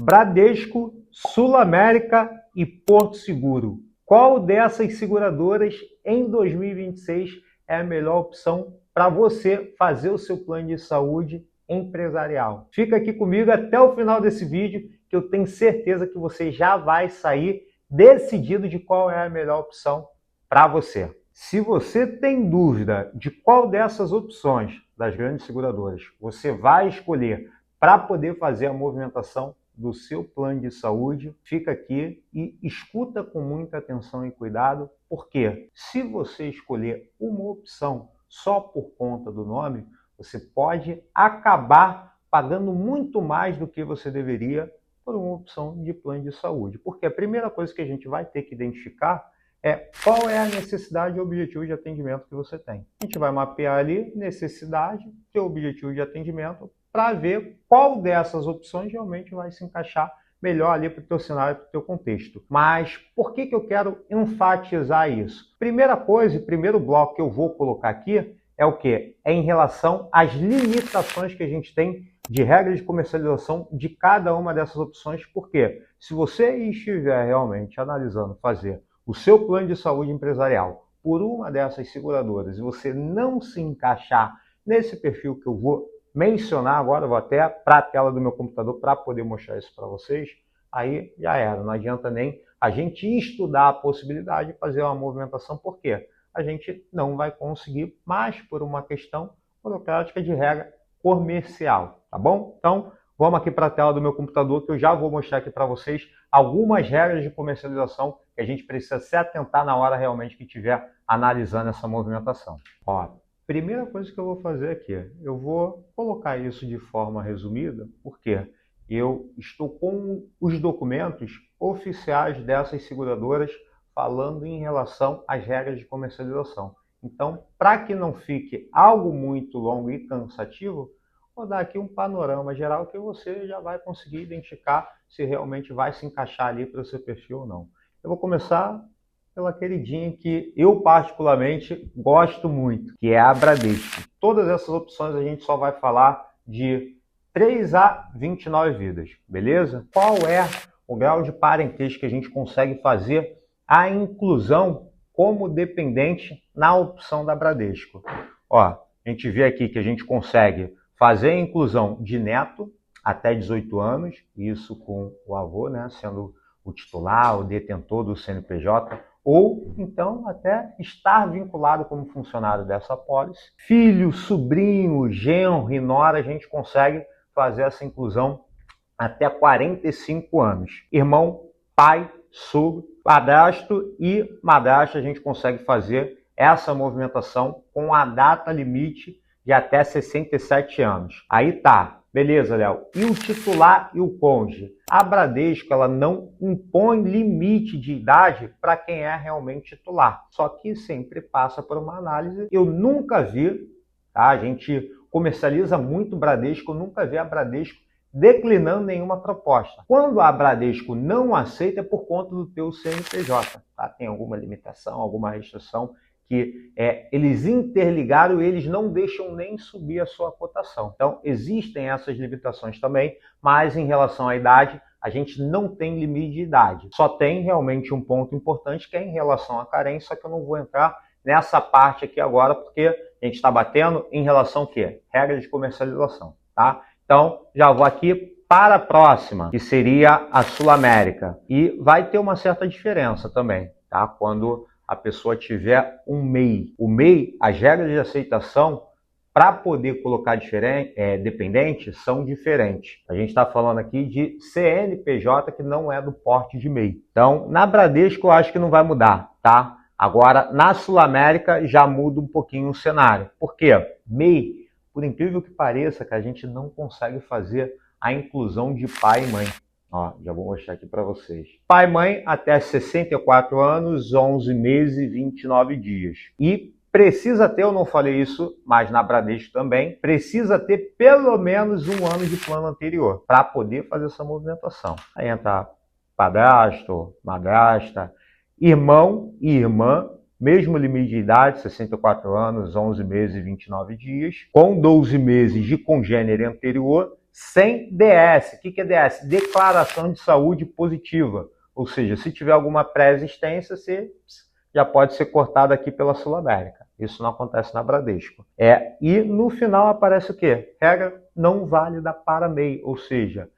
Bradesco, Sul América e Porto Seguro. Qual dessas seguradoras em 2026 é a melhor opção para você fazer o seu plano de saúde empresarial? Fica aqui comigo até o final desse vídeo, que eu tenho certeza que você já vai sair decidido de qual é a melhor opção para você. Se você tem dúvida de qual dessas opções das grandes seguradoras você vai escolher para poder fazer a movimentação do seu plano de saúde, fica aqui e escuta com muita atenção e cuidado, porque se você escolher uma opção só por conta do nome, você pode acabar pagando muito mais do que você deveria por uma opção de plano de saúde. Porque a primeira coisa que a gente vai ter que identificar é qual é a necessidade e objetivo de atendimento que você tem. A gente vai mapear ali necessidade e objetivo de atendimento para ver qual dessas opções realmente vai se encaixar melhor ali para o teu cenário, para o teu contexto. Mas por que eu quero enfatizar isso? Primeira coisa, primeiro bloco que eu vou colocar aqui é o quê? É em relação às limitações que a gente tem de regras de comercialização de cada uma dessas opções. Porque se você estiver realmente analisando fazer o seu plano de saúde empresarial por uma dessas seguradoras e você não se encaixar nesse perfil que eu vou mencionar agora, eu vou até para a tela do meu computador para poder mostrar isso para vocês, aí já era, não adianta nem a gente estudar a possibilidade de fazer uma movimentação, porque a gente não vai conseguir mais por uma questão burocrática de regra comercial, tá bom? Então, vamos aqui para a tela do meu computador que eu já vou mostrar aqui para vocês algumas regras de comercialização que a gente precisa se atentar na hora realmente que estiver analisando essa movimentação. Ó, primeira coisa que eu vou fazer aqui, eu vou colocar isso de forma resumida, porque eu estou com os documentos oficiais dessas seguradoras falando em relação às regras de comercialização. Então, para que não fique algo muito longo e cansativo, vou dar aqui um panorama geral que você já vai conseguir identificar se realmente vai se encaixar ali para o seu perfil ou não. Eu vou começar pela queridinha que eu particularmente gosto muito, que é a Bradesco. Todas essas opções a gente só vai falar de 3 a 29 vidas, beleza? Qual é o grau de parentesco que a gente consegue fazer a inclusão como dependente na opção da Bradesco? Ó, a gente vê aqui que a gente consegue fazer a inclusão de neto até 18 anos, isso com o avô, né, sendo o titular, o detentor do CNPJ, ou então até estar vinculado como funcionário dessa apólice. Filho, sobrinho, genro e nora, a gente consegue fazer essa inclusão até 45 anos. Irmão, pai, sogro, padrasto e madrasta, a gente consegue fazer essa movimentação com a data limite de até 67 anos. Aí tá. Beleza, Léo. E o titular e o cônjuge? A Bradesco, ela não impõe limite de idade para quem é realmente titular. Só que sempre passa por uma análise. Eu nunca vi, tá? A gente comercializa muito Bradesco, eu nunca vi a Bradesco declinando nenhuma proposta. Quando a Bradesco não aceita é por conta do teu CNPJ, tá? Tem alguma limitação, alguma restrição que eles interligaram e eles não deixam nem subir a sua cotação. Então, existem essas limitações também, mas em relação à idade, a gente não tem limite de idade. Só tem realmente um ponto importante que é em relação à carência, só que eu não vou entrar nessa parte aqui agora, porque a gente está batendo em relação ao quê? Regra de comercialização, tá? Então, já vou aqui para a próxima, que seria a Sul América. E vai ter uma certa diferença também, tá? Quando a pessoa tiver um MEI. O MEI, as regras de aceitação para poder colocar dependente são diferentes. A gente está falando aqui de CNPJ que não é do porte de MEI. Então, na Bradesco eu acho que não vai mudar, tá? Agora, na Sul América já muda um pouquinho o cenário. Por quê? MEI, por incrível que pareça, que a gente não consegue fazer a inclusão de pai e mãe. Ó, já vou mostrar aqui para vocês. Pai e mãe até 64 anos, 11 meses e 29 dias. E precisa ter, eu não falei isso, mas na Bradesco também, precisa ter pelo menos um ano de plano anterior para poder fazer essa movimentação. Aí entra padrasto, madrasta, irmão e irmã, mesmo limite de idade, 64 anos, 11 meses e 29 dias, com 12 meses de congênere anterior sem DS. O que é DS? Declaração de saúde positiva. Ou seja, se tiver alguma pré-existência, você já pode ser cortado aqui pela Sul América. Isso não acontece na Bradesco. E no final aparece o quê? Regra não válida para MEI, ou seja,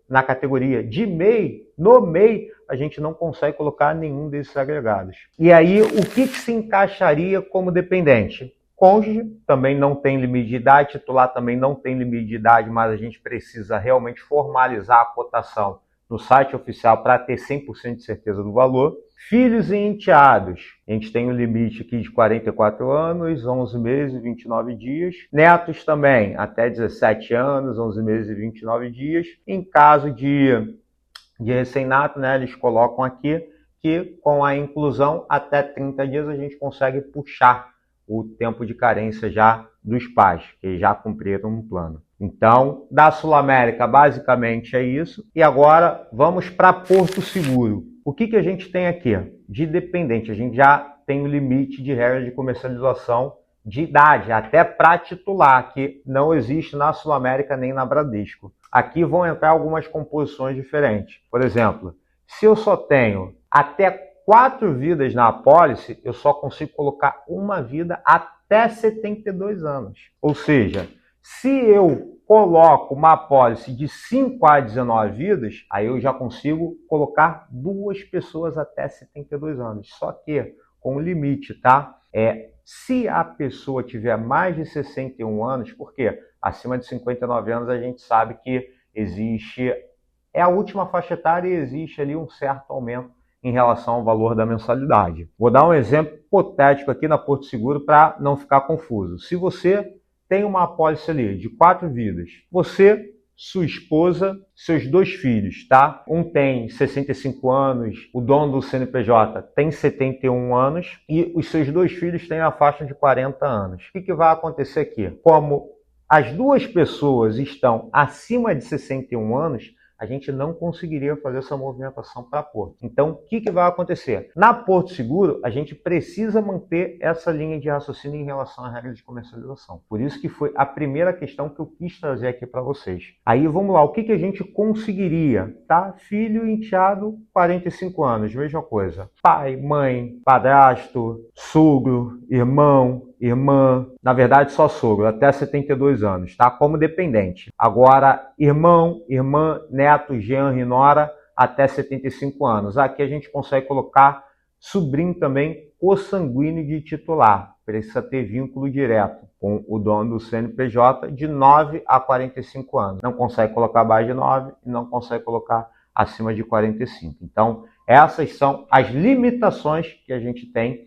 na categoria de MEI, no MEI, a gente não consegue colocar nenhum desses agregados. E aí, o que se encaixaria como dependente? Cônjuge também não tem limite de idade, titular também não tem limite de idade, mas a gente precisa realmente formalizar a cotação no site oficial para ter 100% de certeza do valor. Filhos e enteados, a gente tem um limite aqui de 44 anos, 11 meses e 29 dias. Netos também, até 17 anos, 11 meses e 29 dias. Em caso de recém-nato, né, eles colocam aqui que com a inclusão até 30 dias a gente consegue puxar o tempo de carência já dos pais, que já cumpriram um plano. Então, da Sul América, basicamente é isso. E agora, vamos para Porto Seguro. O que a gente tem aqui? De dependente, a gente já tem o limite de regra de comercialização de idade, até para titular, que não existe na Sul América nem na Bradesco. Aqui vão entrar algumas composições diferentes. Por exemplo, se eu só tenho até 4 vidas na apólice, eu só consigo colocar uma vida até 72 anos. Ou seja, se eu coloco uma apólice de 5 a 19 vidas, aí eu já consigo colocar 2 pessoas até 72 anos. Só que com limite, tá? Se a pessoa tiver mais de 61 anos, porque acima de 59 anos a gente sabe que existe, é a última faixa etária e existe ali um certo aumento em relação ao valor da mensalidade. Vou dar um exemplo hipotético aqui na Porto Seguro para não ficar confuso. Se você tem uma apólice ali de 4 vidas, você, sua esposa, seus 2 filhos, tá? Um tem 65 anos, o dono do CNPJ tem 71 anos e os seus 2 filhos têm a faixa de 40 anos. O que vai acontecer aqui? Como as 2 pessoas estão acima de 61 anos, a gente não conseguiria fazer essa movimentação para Porto. Então, o que vai acontecer? Na Porto Seguro, a gente precisa manter essa linha de raciocínio em relação à regra de comercialização. Por isso que foi a primeira questão que eu quis trazer aqui para vocês. Aí, vamos lá, o que a gente conseguiria? Tá? Filho, enteado, 45 anos, mesma coisa. Pai, mãe, padrasto, sogro, irmão, irmã, na verdade só sogro, até 72 anos, tá? Como dependente. Agora, irmão, irmã, neto, genro e nora, até 75 anos. Aqui a gente consegue colocar sobrinho também consanguíneo de titular. Precisa ter vínculo direto com o dono do CNPJ de 9 a 45 anos. Não consegue colocar abaixo de 9 e não consegue colocar acima de 45. Então, essas são as limitações que a gente tem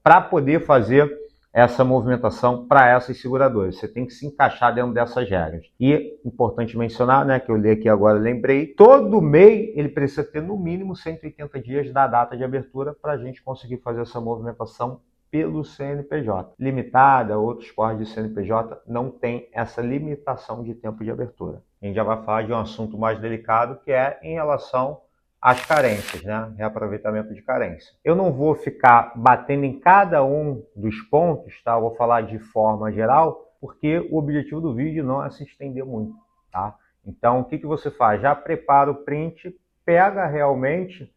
para poder fazer essa movimentação para essas seguradoras. Você tem que se encaixar dentro dessas regras. E, importante mencionar, né, que eu li aqui agora, lembrei, todo MEI ele precisa ter no mínimo 180 dias da data de abertura para a gente conseguir fazer essa movimentação pelo CNPJ. Limitada, outros códigos de CNPJ não tem essa limitação de tempo de abertura. A gente já vai falar de um assunto mais delicado, que é em relação as carências, né? Reaproveitamento de carência. Eu não vou ficar batendo em cada um dos pontos, tá? Eu vou falar de forma geral, porque o objetivo do vídeo não é se estender muito, tá? Então, o que você faz? Já prepara o print, pega realmente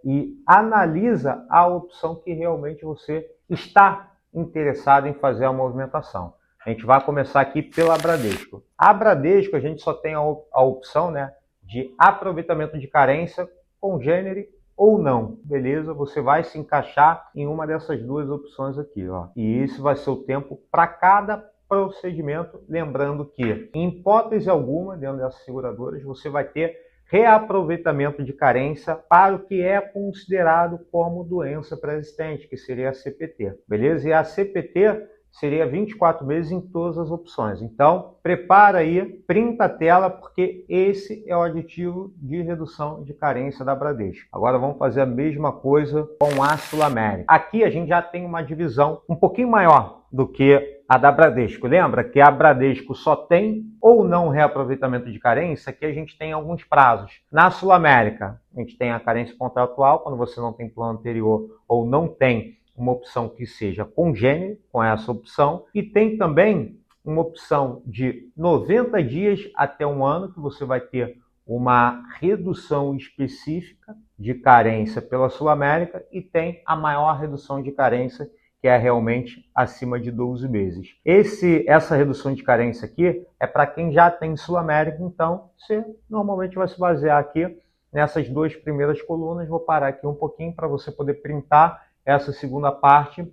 e analisa a opção que realmente você está interessado em fazer a movimentação. A gente vai começar aqui pela Bradesco. A Bradesco, a gente só tem a opção, né, de aproveitamento de carência congênere ou não, beleza? Você vai se encaixar em uma dessas 2 opções aqui, ó. E isso vai ser o tempo para cada procedimento, lembrando que, em hipótese alguma, dentro dessas seguradoras, você vai ter reaproveitamento de carência para o que é considerado como doença pré-existente, que seria a CPT, beleza? E a CPT seria 24 meses em todas as opções. Então, prepara aí, printa a tela, porque esse é o aditivo de redução de carência da Bradesco. Agora vamos fazer a mesma coisa com a Sul América. Aqui a gente já tem uma divisão um pouquinho maior do que a da Bradesco. Lembra que a Bradesco só tem ou não reaproveitamento de carência? Aqui a gente tem alguns prazos. Na Sul América, a gente tem a carência contratual, quando você não tem plano anterior ou não tem uma opção que seja congênere com essa opção, e tem também uma opção de 90 dias até um ano, que você vai ter uma redução específica de carência pela Sul América, e tem a maior redução de carência, que é realmente acima de 12 meses. Essa redução de carência aqui é para quem já tem Sul América, então você normalmente vai se basear aqui nessas duas primeiras colunas. Vou parar aqui um pouquinho para você poder printar essa segunda parte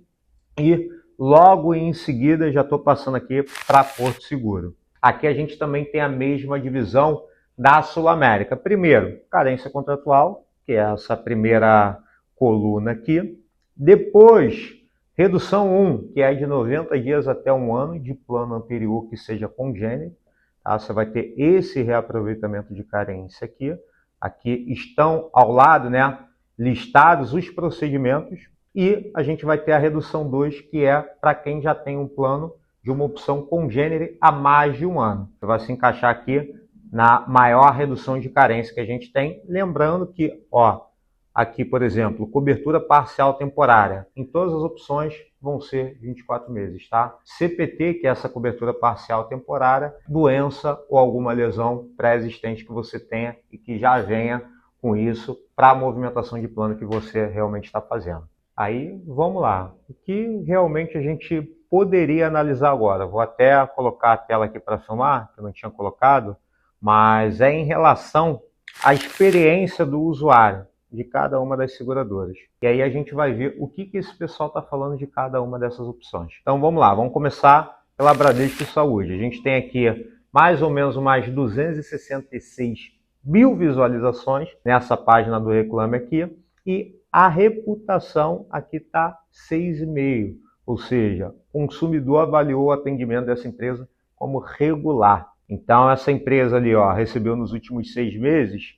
e logo em seguida já estou passando aqui para Porto Seguro. Aqui a gente também tem a mesma divisão da Sul América. Primeiro, carência contratual, que é essa primeira coluna aqui. Depois, redução 1, que é de 90 dias até um ano de plano anterior que seja congênito. Tá? Você vai ter esse reaproveitamento de carência aqui. Aqui estão ao lado, né, listados os procedimentos. E a gente vai ter a redução 2, que é para quem já tem um plano de uma opção congênere há mais de um ano. Você vai se encaixar aqui na maior redução de carência que a gente tem. Lembrando que, ó, aqui, por exemplo, cobertura parcial temporária. Em todas as opções vão ser 24 meses, tá? CPT, que é essa cobertura parcial temporária, doença ou alguma lesão pré-existente que você tenha e que já venha com isso para a movimentação de plano que você realmente está fazendo. Aí, vamos lá. O que realmente a gente poderia analisar agora? Vou até colocar a tela aqui para filmar, que eu não tinha colocado, mas é em relação à experiência do usuário de cada uma das seguradoras. E aí a gente vai ver o que esse pessoal está falando de cada uma dessas opções. Então vamos lá, vamos começar pela Bradesco Saúde. A gente tem aqui mais ou menos umas 266 mil visualizações nessa página do Reclame Aqui, e a reputação aqui está 6,5, ou seja, o consumidor avaliou o atendimento dessa empresa como regular. Então, essa empresa ali, ó, recebeu nos últimos 6 meses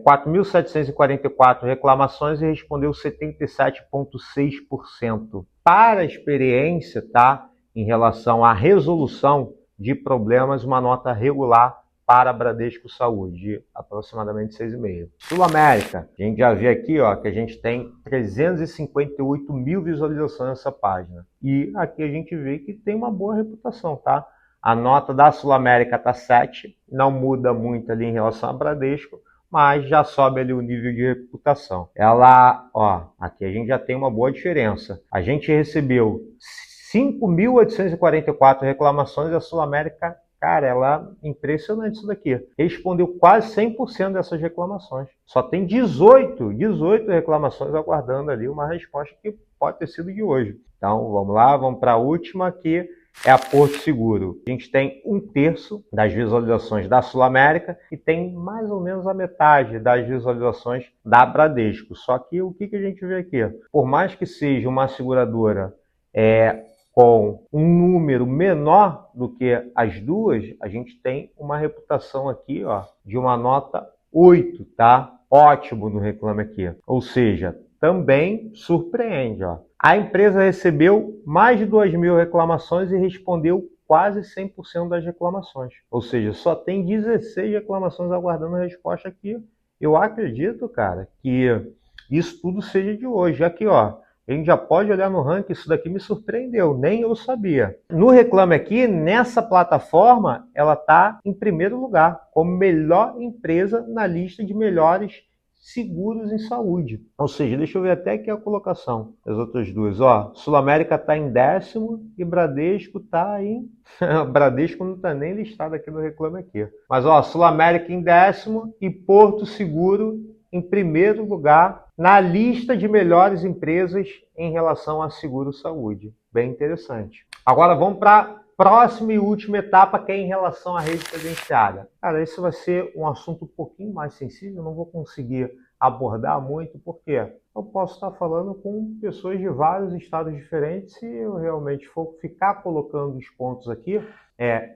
4.744 reclamações e respondeu 77,6%. Para a experiência, tá, em relação à resolução de problemas, uma nota regular para a Bradesco Saúde, de aproximadamente 6,5. Sul América, a gente já vê aqui, ó, que a gente tem 358 mil visualizações nessa página. E aqui a gente vê que tem uma boa reputação, tá? A nota da Sul América está 7, não muda muito ali em relação à Bradesco, mas já sobe ali o nível de reputação. Ela, ó, aqui a gente já tem uma boa diferença. A gente recebeu 5.844 reclamações, e a Sul América, cara, ela é impressionante isso daqui. Respondeu quase 100% dessas reclamações. Só tem 18 reclamações aguardando ali uma resposta que pode ter sido de hoje. Então, vamos lá, vamos para a última aqui. É a Porto Seguro. A gente tem 1/3 das visualizações da Sul América e tem mais ou menos a metade das visualizações da Bradesco. Só que o que a gente vê aqui? Por mais que seja uma seguradora com um número menor do que as duas, a gente tem uma reputação aqui, ó, de uma nota 8, tá? Ótimo no Reclame Aqui. Ou seja, também surpreende, ó. A empresa recebeu mais de 2.000 reclamações e respondeu quase 100% das reclamações. Ou seja, só tem 16 reclamações aguardando a resposta aqui. Eu acredito, cara, que isso tudo seja de hoje. Aqui, ó, a gente já pode olhar no ranking, isso daqui me surpreendeu, nem eu sabia. No Reclame Aqui, nessa plataforma, ela está em primeiro lugar, como melhor empresa na lista de melhores seguros em saúde. Ou seja, deixa eu ver até aqui a colocação das outras duas. Ó, Sul América está em 10º e Bradesco está em... Bradesco não está nem listado aqui no Reclame Aqui. Mas, ó, Sul América em 10º e Porto Seguro em primeiro lugar na lista de melhores empresas em relação a seguro saúde. Bem interessante. Agora vamos para próxima e última etapa, que é em relação à rede credenciada. Cara, esse vai ser um assunto um pouquinho mais sensível, eu não vou conseguir abordar muito, porque eu posso estar falando com pessoas de vários estados diferentes. Se eu realmente for ficar colocando os pontos aqui,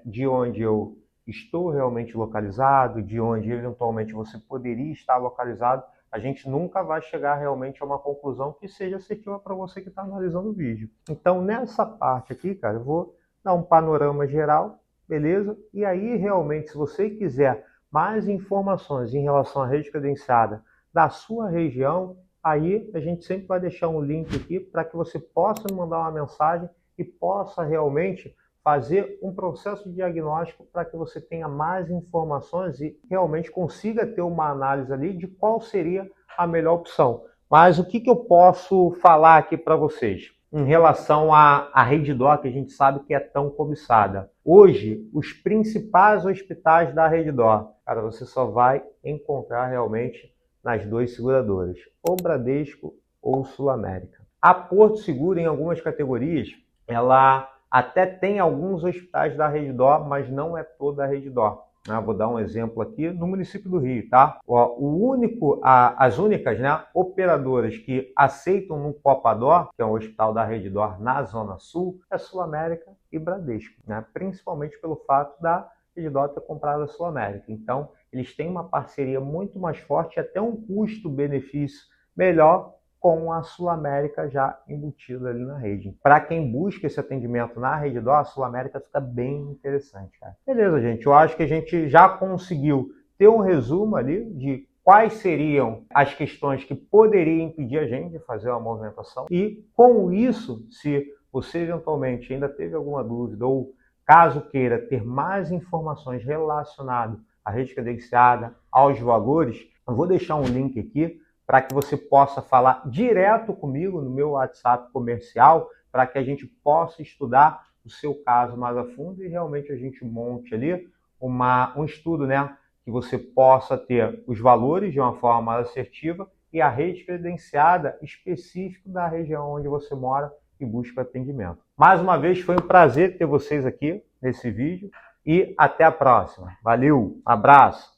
de onde eu estou realmente localizado, de onde eventualmente você poderia estar localizado, a gente nunca vai chegar realmente a uma conclusão que seja assertiva para você que está analisando o vídeo. Então, nessa parte aqui, cara, eu vou dar um panorama geral, beleza? E aí, realmente, se você quiser mais informações em relação à rede credenciada da sua região, aí a gente sempre vai deixar um link aqui para que você possa me mandar uma mensagem e possa realmente fazer um processo de diagnóstico para que você tenha mais informações e realmente consiga ter uma análise ali de qual seria a melhor opção. Mas o que eu posso falar aqui para vocês em relação à Redditor, que a gente sabe que é tão cobiçada? Hoje, os principais hospitais da Redditor, cara, você só vai encontrar realmente nas duas seguradoras, ou Bradesco ou Sul América. A Porto Seguro, em algumas categorias, ela até tem alguns hospitais da Redditor, mas não é toda a Redditor. Vou dar um exemplo aqui no município do Rio, tá? As únicas, né, operadoras que aceitam no Copador, que é um hospital da Redditor na Zona Sul, é Sul América e Bradesco, né? Principalmente pelo fato da Redditor ter comprado a Sul América. Então, eles têm uma parceria muito mais forte e até um custo-benefício melhor com a Sul América já embutida ali na rede. Para quem busca esse atendimento na Redditor, a Sul América fica bem interessante, cara. Beleza, gente. Eu acho que a gente já conseguiu ter um resumo ali de quais seriam as questões que poderiam impedir a gente de fazer uma movimentação. E com isso, se você eventualmente ainda teve alguma dúvida ou caso queira ter mais informações relacionadas à rede credenciada, aos valores, eu vou deixar um link aqui para que você possa falar direto comigo no meu WhatsApp comercial, para que a gente possa estudar o seu caso mais a fundo e realmente a gente monte ali um estudo, né, que você possa ter os valores de uma forma mais assertiva e a rede credenciada específica da região onde você mora e busca atendimento. Mais uma vez, foi um prazer ter vocês aqui nesse vídeo e até a próxima. Valeu, abraço!